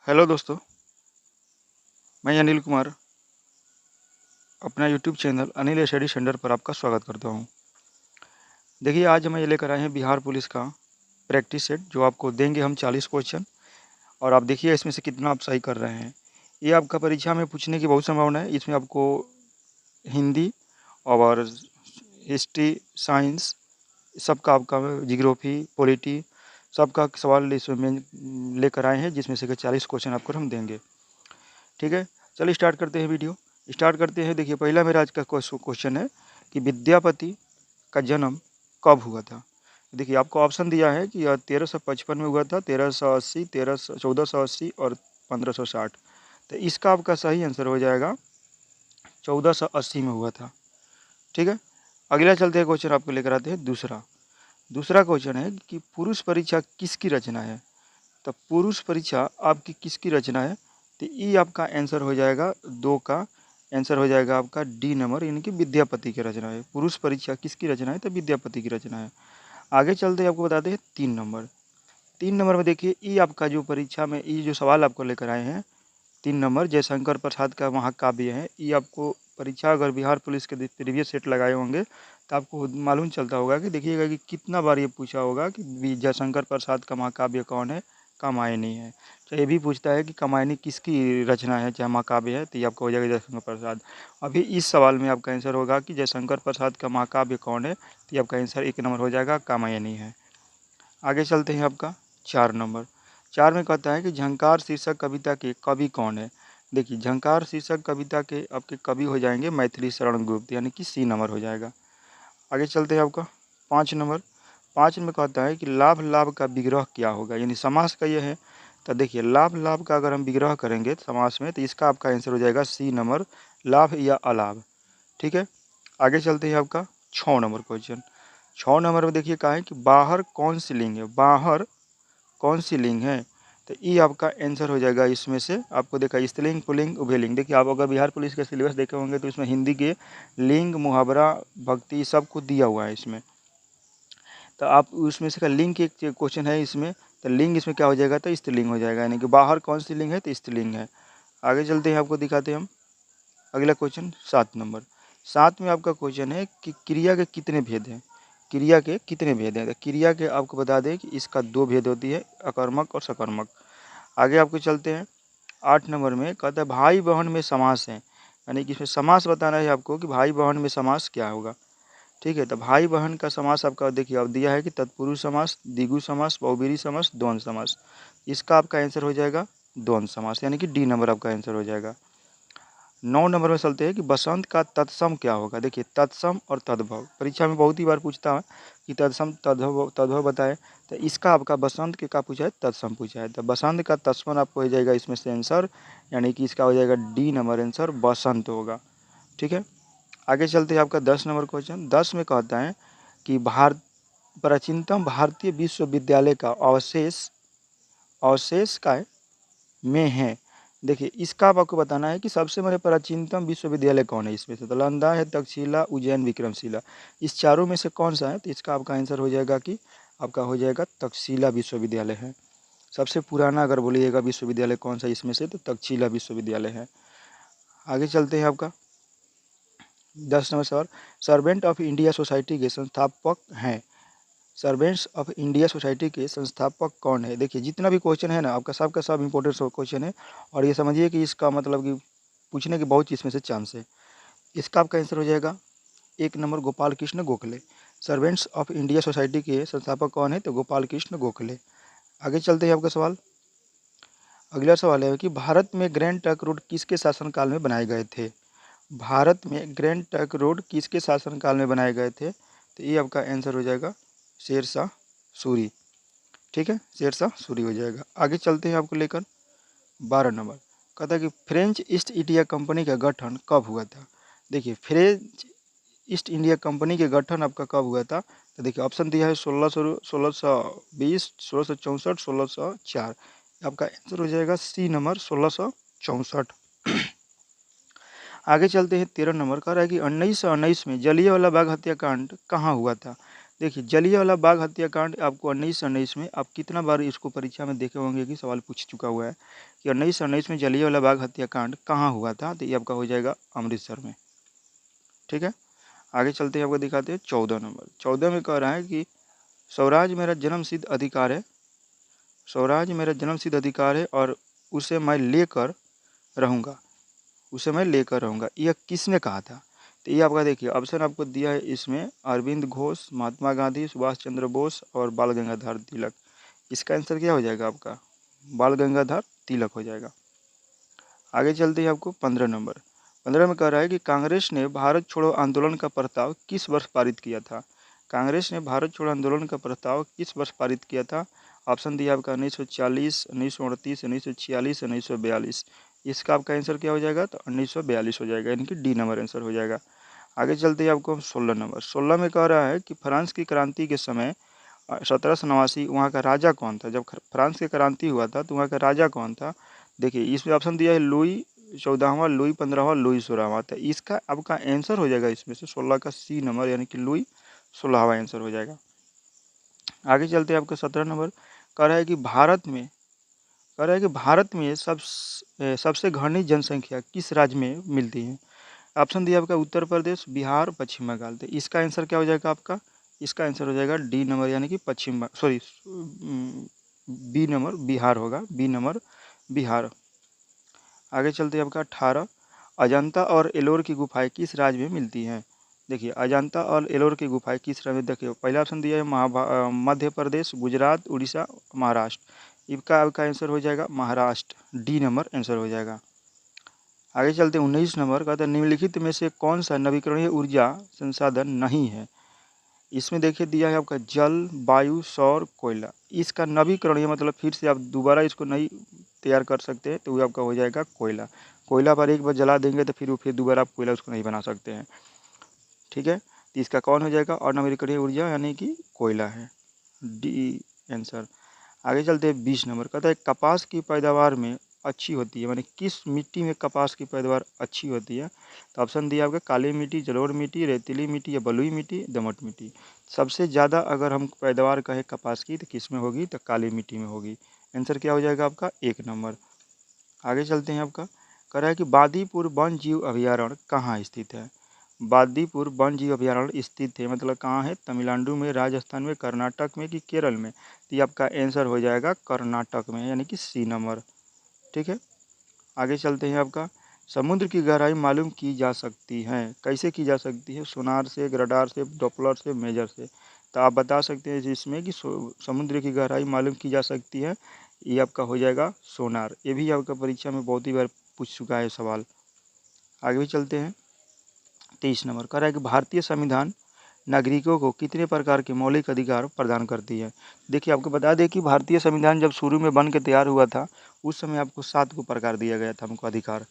Hello दोस्तों, मैं अनिल कुमार अपना YouTube channel Anil study centre पर आपका स्वागत करता हूं। देखिए, आज हम ये लेकर आए हैं बिहार पुलिस का प्रैक्टिस सेट, जो आपको देंगे हम 40 क्वेश्चन। और आप देखिए इसमें से कितना आप सही कर रहे हैं। ये आपका परीक्षा में पूछने की बहुत संभावना है। इसमें आपको हिंदी और हिस्ट्री, साइंस, सबका आपका जियोग्राफी, पॉलिटी, सबका सवाल इसमें लेकर आए हैं, जिसमें से 40 क्वेश्चन आपको हम देंगे। ठीक है, चलिए स्टार्ट करते हैं वीडियो। स्टार्ट करते हैं। देखिए, पहला मेरा आज का क्वेश्चन है कि विद्यापति का जन्म कब हुआ था। देखिए, आपको ऑप्शन दिया है कि 1355 में हुआ था, 1380, 1480 और 1560। तो इसका आपका सही आंसर हो जाएगा 1480 में हुआ था। ठीक है, अगला चलते हैं, क्वेश्चन आपको लेकर आते हैं दूसरा। दूसरा क्वेश्चन है कि पुरुष परीक्षा किसकी रचना है। तो पुरुष परीक्षा आपकी किसकी रचना है। तो ये आपका आंसर हो जाएगा, दो का आंसर हो जाएगा आपका डी नंबर, यानी कि विद्यापति की रचना है। पुरुष परीक्षा किसकी रचना है, तो विद्यापति की रचना है। आगे चलते हैं, आपको बताते हैं 3 नंबर। 3 नंबर में देखिए, ये आपका जो परीक्षा में ये जो सवाल आपको लेकर आए हैं, 3 नंबर जयशंकर प्रसाद का महाकाव्य है। ये आपको परीक्षा अगर बिहार पुलिस के प्रीवियस सेट लगाए होंगे तो आपको मालूम चलता होगा कि देखिएगा कि कितना बार ये पूछा होगा कि जयशंकर प्रसाद का महाकाव्य कौन है, कामायनी है। तो ये भी पूछता है कि कामायनी किसकी रचना है, चाहे महाकाव्य है, तो ये आपका हो जाएगा जयशंकर प्रसाद। अभी इस सवाल में आपका आंसर होगा कि जयशंकर प्रसाद का महाकाव्य कौन है, तो ये आपका आंसर 1 नंबर हो जाएगा, कामायनी है। आगे चलते हैं, आपका 4 नंबर। 4 में कहता है कि झंकार शीर्षक कविता के कवि कौन है। देखिए, झंकार शीर्षक कविता के आपके कवि हो जाएंगे मैथिली शरण गुप्त, यानी कि C नंबर हो जाएगा। आगे चलते हैं, आपका 5 नंबर। 5 में कहता है कि लाभ लाभ का विग्रह क्या होगा, यानी समास का ये है। तो देखिए, लाभ लाभ का अगर हम विग्रह करेंगे समास में, तो इसका आपका आंसर हो जाएगा C नंबर, लाभ या अलाभ। ठीक है, आगे चलते हैं, आपका 6 नंबर क्वेश्चन। 6 नंबर में देखिए कहा है कि बाहर कौन सी लिंग है, बाहर कौन सी लिंग है। तो ये आपका आंसर हो जाएगा। इसमें से आपको देखा स्त्रीलिंग, पुल्लिंग, उभयलिंग। देखिए, आप अगर बिहार पुलिस का सिलेबस देखे होंगे तो इसमें हिंदी के लिंग, मुहावरा, भक्ति सब कुछ दिया हुआ है इसमें। तो आप उसमें से का लिंग के एक क्वेश्चन है इसमें, तो लिंग इसमें क्या हो जाएगा, तो स्त्रीलिंग हो जाएगा, यानी कि बाहर कौन सी लिंग है, तो स्त्रीलिंग है। आगे चलते हैं, आपको दिखाते हैं हम अगला क्वेश्चन 7 नंबर। 7 में आपका क्वेश्चन है कि क्रिया के कितने भेद हैं। क्रिया के कितने भेद हैं। तो क्रिया के आपको बता दें कि इसका 2 भेद होती है, अकर्मक और सकर्मक। आगे आपको चलते हैं, 8 नंबर में कहता है भाई बहन में समास है, यानी कि इसमें समास बताना है आपको कि भाई बहन में समास क्या होगा। ठीक है, तो भाई बहन का समास आपका देखिए अब दिया है कि तत्पुरुष समास, द्विगु समास, बहुब्रीहि समास, द्वंद्व समास। इसका आपका आंसर हो जाएगा द्वंद्व समास, यानी कि D नंबर आपका आंसर हो जाएगा। 9 नंबर में चलते हैं कि बसंत का तत्सम क्या होगा। देखिए, तत्सम और तद्भव परीक्षा में बहुत ही बार पूछता है कि तत्सम तद्भव तद्भव बताए। तो इसका आपका बसंत के का पूछा है, तत्सम पूछा है। तो बसंत का तत्सम आपको हो जाएगा इसमें से आंसर, यानी कि इसका हो जाएगा D नंबर आंसर, बसंत होगा। ठीक है, आगे चलते हैं, आपका 10 नंबर क्वेश्चन। 10 में कहता है कि भारत प्राचीनतम भारतीय विश्वविद्यालय का अवशेष अवशेष का में है। देखिए, इसका आपको बताना है कि सबसे बड़े प्राचीनतम विश्वविद्यालय कौन है इसमें से। तो नालंदा है, तक्षशिला, उज्जैन, विक्रमशिला। इस चारों में से कौन सा है, तो इसका आपका आंसर हो जाएगा कि आपका हो जाएगा तक्षशिला विश्वविद्यालय है। सबसे पुराना अगर बोलिएगा विश्वविद्यालय कौन सा इसमें से, तो तक्षशिला विश्वविद्यालय है। आगे चलते हैं, आपका 10 नंबर सवाल। सर्वेंट ऑफ इंडिया सोसाइटी के संस्थापक हैं। सर्वेंट्स ऑफ इंडिया सोसाइटी के संस्थापक कौन है। देखिए, जितना भी क्वेश्चन है ना आपका सबका सब इंपॉर्टेंट क्वेश्चन है। और ये समझिए कि इसका मतलब कि पूछने के बहुत इसमें से चांस है। इसका आपका आंसर हो जाएगा 1 number, Gopal Krishna Gokhale. Servants of India society के संस्थापक कौन है, तो गोपाल कृष्ण गोखले। आगे चलते हैं, आपका सवाल अगला सवाल है कि भारत में ग्रैंड ट्रंक रोड किसके शासनकाल में बनाए गए थे। भारत में ग्रैंड ट्रंक रोड किसके शासनकाल में बनाए गए थे, तो ये आपका आंसर हो जाएगा शेरशाह सूरी। ठीक है, शेरशाह सूरी हो जाएगा। आगे चलते हैं, आपको लेकर 12 नंबर। कहता है कि फ्रेंच ईस्ट इंडिया कंपनी का गठन कब हुआ था। देखिए, फ्रेंच ईस्ट इंडिया कंपनी के गठन आपका कब हुआ था। तो देखिए, ऑप्शन दिया है 1620, 1664, 1604। आपका आंसर हो जाएगा C नंबर, 1664। आगे चलते हैं, 13 नंबर। कह रहा है कि 1919 में जलियांवाला बाग हत्याकांड कहाँ हुआ था। देखिए जलियांवाला बाग हत्याकांड आपको 1919 में, आप कितना बार इसको परीक्षा में देखे होंगे कि सवाल पूछ चुका हुआ है कि 1919 में जलियांवाला बाग हत्याकांड कहाँ हुआ था, तो ये आपका हो जाएगा अमृतसर में। ठीक है, आगे चलते हैं, आपको दिखाते हैं 14 नंबर। 14 में कह रहा है कि स्वराज मेरा जन्मसिद्ध अधिकार है, स्वराज मेरा जन्मसिद्ध अधिकार है और उसे मैं लेकर रहूँगा, उसे मैं लेकर रहूँगा, यह किसने कहा था। तो ये आपका देखिए ऑप्शन आपको दिया है इसमें, अरविंद घोष, महात्मा गांधी, सुभाष चंद्र बोस और बाल गंगाधर तिलक। इसका आंसर क्या हो जाएगा आपका, बाल गंगाधर तिलक हो जाएगा। आगे चलते हैं आपको 15 नंबर। 15 में कह रहा है कि कांग्रेस ने भारत छोड़ो आंदोलन का प्रस्ताव किस वर्ष पारित किया था। कांग्रेस ने भारत छोड़ो आंदोलन का प्रस्ताव किस वर्ष पारित किया था। ऑप्शन दिया आपका 1940, 1938, 1946, 1942। इसका आपका आंसर क्या हो जाएगा, तो 1942 हो जाएगा, यानी कि डी नंबर आंसर हो जाएगा। आगे चलते हैं आपको 16 नंबर। 16 में कह रहा है कि फ्रांस की क्रांति के समय 1789 वहाँ का राजा कौन था। जब फ्रांस की क्रांति हुआ था तो वहाँ का राजा कौन था। देखिए इसमें ऑप्शन दिया है लुई 14वां, लुई 15वां, लुई 16वां। तो इसका आपका आंसर हो जाएगा इसमें से 16 का सी नंबर, यानी कि लुई 16वां आंसर हो जाएगा। आगे चलते हैं आपका 17 नंबर। कह रहा है कि भारत में सबसे घनी जनसंख्या किस राज्य में मिलती है। ऑप्शन दिया आपका उत्तर प्रदेश, बिहार, पश्चिम बंगाल। तो इसका आंसर क्या हो जाएगा आपका, इसका आंसर हो जाएगा डी नंबर, यानी कि बी नंबर बिहार होगा, बी नंबर बिहार। आगे चलते हैं आपका 18। अजंता और एलोर की गुफाएं किस राज्य में मिलती हैं। देखिए अजंता और एलोर की गुफाएं किस राज्य में, देखिए पहला ऑप्शन दिया है मध्य प्रदेश, गुजरात, उड़ीसा, महाराष्ट्र। इसका आपका आंसर हो जाएगा महाराष्ट्र, डी नंबर आंसर हो जाएगा। आगे चलते हैं 19 नंबर। कहते हैं निम्नलिखित में से कौन सा नवीकरणीय ऊर्जा संसाधन नहीं है। इसमें देखिए दिया है आपका जल, वायु, सौर, कोयला। इसका नवीकरणीय मतलब फिर से आप दोबारा इसको नहीं तैयार कर सकते हैं, तो वो आपका हो जाएगा कोयला। कोयला पर एक बार जला देंगे तो फिर दोबारा आप कोयला उसको नहीं बना सकते हैं। ठीक है, तो इसका कौन हो जाएगा, और नवीकरणीय ऊर्जा यानी कि कोयला है, डी आंसर। आगे चलते हैं 20 नंबर। कहता है कपास की पैदावार में अच्छी होती है, माने किस मिट्टी में कपास की पैदावार अच्छी होती है। तो ऑप्शन दिया आपका काली मिट्टी, जलोढ़ मिट्टी, रेतीली मिट्टी या बलुई मिट्टी, दोमट मिट्टी। सबसे ज़्यादा अगर हम पैदावार कहें कपास की तो किस में होगी, तो काली मिट्टी में होगी। आंसर क्या हो जाएगा आपका, 1 नंबर। आगे चलते हैं आपका। कह रहा है कि बांदीपुर वन जीव अभयारण्य कहाँ स्थित है। बांदीपुर वन जीव अभयारण्य स्थित है मतलब कहाँ है, तमिलनाडु में, राजस्थान में, कर्नाटक में कि केरल में। तो ये आपका आंसर हो जाएगा कर्नाटक में, यानी कि सी नंबर। ठीक है, आगे चलते हैं आपका। समुद्र की गहराई मालूम की जा सकती है, कैसे की जा सकती है, सोनार से, रडार से, डॉपलर से, मेजर से। तो आप बता सकते हैं जिसमें कि समुद्र की गहराई मालूम की जा सकती है, ये आपका हो जाएगा सोनार। ये भी आपका परीक्षा में बहुत ही बार पूछ चुका है सवाल। आगे भी चलते हैं। 23 नंबर कह रहा है कि भारतीय संविधान नागरिकों को कितने प्रकार के मौलिक अधिकार प्रदान करती है। देखिए आपको बता दें कि भारतीय संविधान जब शुरू में बन के तैयार हुआ था उस समय आपको 7 को प्रकार दिया गया था हमको अधिकार।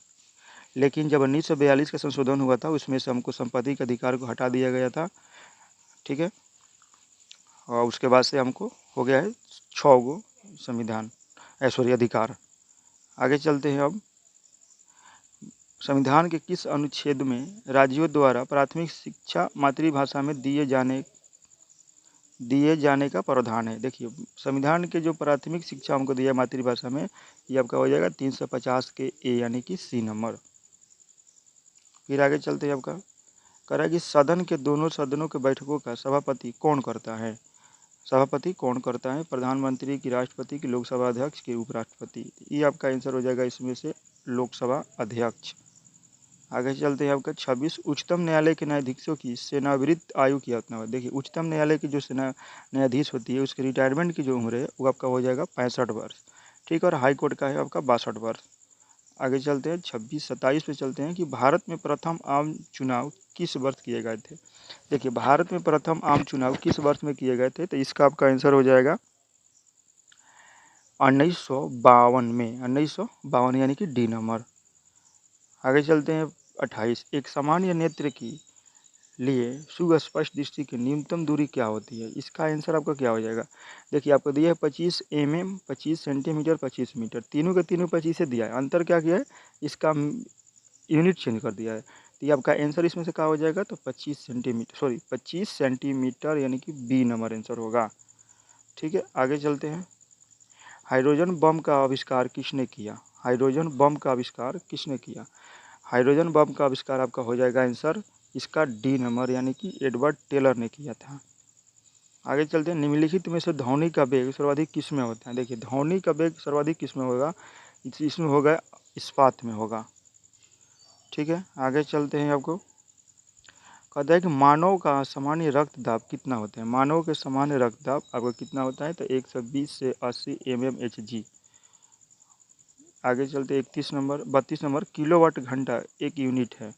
लेकिन जब 1942 का संशोधन हुआ था उसमें से हमको संपत्ति के अधिकार को हटा दिया गया था। ठीक है, और उसके बाद से हमको हो गया है 6 गो संविधान ऐश्वर्य अधिकार। आगे चलते हैं अब। संविधान के किस अनुच्छेद में राज्यों द्वारा प्राथमिक शिक्षा मातृभाषा में दिए जाने का प्रावधान है। देखिए संविधान के जो प्राथमिक शिक्षा हमको दिया मातृभाषा में, ये आपका हो जाएगा 350 के ए, यानी कि सी नंबर। फिर आगे चलते हैं आपका। कह रहा है कि सदन के दोनों सदनों के बैठकों का सभापति कौन करता है। सभापति कौन करता है, प्रधानमंत्री की, राष्ट्रपति की, लोकसभा अध्यक्ष की, उपराष्ट्रपति। ये आपका आंसर हो जाएगा इसमें से लोकसभा अध्यक्ष। आगे चलते हैं आपका 26। उच्चतम न्यायालय के न्यायाधीशों की सेवानिवृत्त आयु की कितना। देखिए उच्चतम न्यायालय की जो न्यायाधीश होती है उसकी रिटायरमेंट की जो उम्र है वो आपका हो जाएगा 65 वर्ष। ठीक है, और हाई कोर्ट का है आपका 62 वर्ष। आगे चलते हैं 26, 27 पे चलते हैं कि भारत में प्रथम आम चुनाव किस वर्ष किए गए थे। देखिए भारत में प्रथम आम चुनाव किस वर्ष में किए गए थे, तो इसका आपका आंसर हो जाएगा 1952 में, 1952 यानी कि डी नंबर। आगे चलते हैं 28। एक सामान्य नेत्र की लिए सुस्पष्ट दृष्टि की न्यूनतम दूरी क्या होती है। इसका आंसर आपका क्या हो जाएगा। देखिए आपको दिया है 25 mm, 25 सेंटीमीटर, 25 मीटर। तीनों के तीनों 25 से दिया है, अंतर क्या किया है, इसका यूनिट चेंज कर दिया है। तो ये आपका आंसर इसमें से क्या हो जाएगा, तो 25 सेंटीमीटर, सॉरी 25 सेंटीमीटर, यानी कि बी नंबर आंसर होगा। ठीक है, आगे चलते हैं। हाइड्रोजन बम का आविष्कार किसने किया? हाइड्रोजन बम का आविष्कार किसने किया? हाइड्रोजन बम का आविष्कार आपका हो जाएगा आंसर इसका डी नंबर, यानी कि एडवर्ड टेलर ने किया था। आगे चलते हैं। निम्नलिखित में से ध्वनि का वेग सर्वाधिक किस में होता है? देखिए, ध्वनि का वेग सर्वाधिक किस में होगा? इसमें होगा इस्पात में होगा। ठीक है, आगे चलते हैं। आपको कहता है कि मानव का सामान्य रक्तदाब कितना होता है? मानव के सामान्य रक्तदाब आपका कितना होता है? तो 120 से 80 mmHg। आगे चलते 32 नंबर, किलोवाट घंटा एक यूनिट है।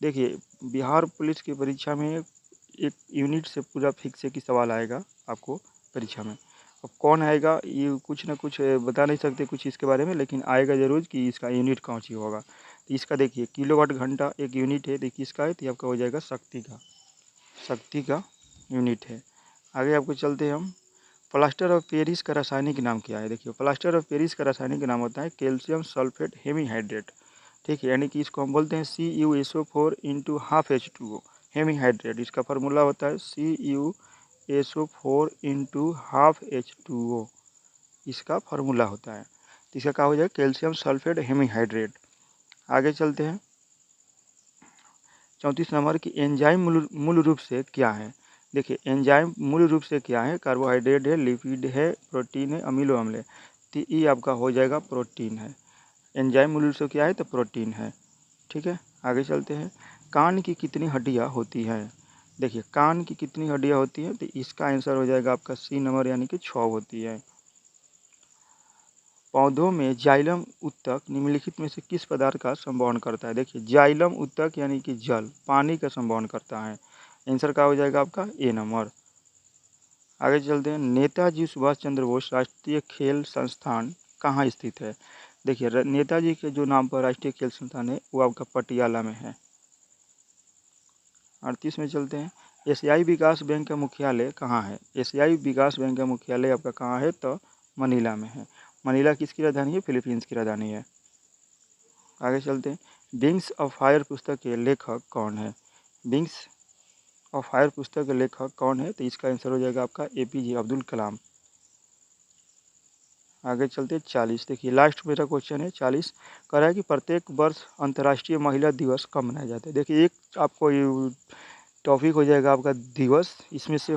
देखिए, बिहार पुलिस की परीक्षा में एक यूनिट से पूरा फिक्स है कि सवाल आएगा आपको परीक्षा में। अब कौन आएगा ये कुछ ना कुछ बता नहीं सकते कुछ इसके बारे में, लेकिन आएगा ज़रूर कि इसका यूनिट कौन सी होगा। तो इसका देखिए, किलोवाट घंटा एक यूनिट है, देखिए इसका है, तो आपका हो जाएगा शक्ति का यूनिट है। आगे आपको चलते हैं हम। प्लास्टर ऑफ पेरिस का रासायनिक नाम क्या है? देखिए, प्लास्टर ऑफ पेरिस का रासायनिक नाम होता है कैल्शियम सल्फेट हेमीहाइड्रेट। ठीक है, यानी कि इसको हम बोलते हैं CuSO4 into half H2O hemihydrate. इसका फार्मूला होता है CuSO4 इंटू हाफ H2O, इसका फार्मूला होता है। तो इसका क्या हो जाएगा? Calcium sulphate hemihydrate. आगे चलते हैं। 34 नंबर की एंजाइम मूल रूप से क्या है? देखिए, एंजाइम मूल रूप से क्या है? कार्बोहाइड्रेट है, लिपिड है, प्रोटीन है, अमीनो अम्ल है। तो ये आपका हो जाएगा प्रोटीन है। एंजाइम मूल रूप से क्या है? तो प्रोटीन है। ठीक है, आगे चलते हैं। कान की कितनी हड्डियाँ होती हैं? देखिए, कान की कितनी हड्डियाँ होती हैं? तो इसका आंसर हो जाएगा आपका सी नंबर, यानी कि 6 होती है। पौधों में जाइलम उत्तक निम्नलिखित में से किस पदार्थ का संवहन करता है? देखिए, जाइलम उत्तक यानी कि जल, पानी का संवहन करता है। आंसर क्या हो जाएगा आपका? ए नंबर। आगे चलते हैं। नेताजी सुभाष चंद्र बोस राष्ट्रीय खेल संस्थान कहाँ स्थित है? देखिए, नेताजी के जो नाम पर राष्ट्रीय खेल संस्थान है वो आपका पटियाला में है। 38 में चलते हैं। एशियाई विकास बैंक का मुख्यालय कहाँ है? एशियाई विकास बैंक का मुख्यालय आपका कहाँ है? तो मनीला में है। मनीला किसकी राजधानी है? फिलीपींस की राजधानी है। आगे चलते हैं। विंग्स ऑफ फायर पुस्तक के लेखक कौन है? विंग्स ऑफ फायर पुस्तक के लेखक कौन है? तो इसका आंसर हो जाएगा आपका APJ अब्दुल कलाम। आगे चलते 40। देखिए, लास्ट मेरा क्वेश्चन है 40। कह रहा है कि प्रत्येक वर्ष अंतर्राष्ट्रीय महिला दिवस कब मनाया जाता है? देखिए, एक आपको टॉपिक हो जाएगा आपका दिवस, इसमें से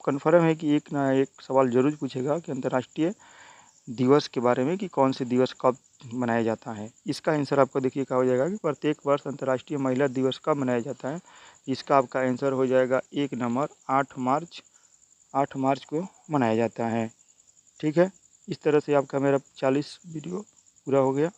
कन्फर्म है कि एक ना एक सवाल जरूर पूछेगा कि अंतर्राष्ट्रीय दिवस के बारे में, कि कौन से दिवस कब मनाया जाता है। इसका आंसर आपको देखिए क्या हो जाएगा कि प्रत्येक वर्ष अंतर्राष्ट्रीय महिला दिवस कब मनाया जाता है। इसका आपका आंसर हो जाएगा एक नंबर 8 मार्च। 8 मार्च को मनाया जाता है। ठीक है, इस तरह से आपका मेरा 40 वीडियो पूरा हो गया।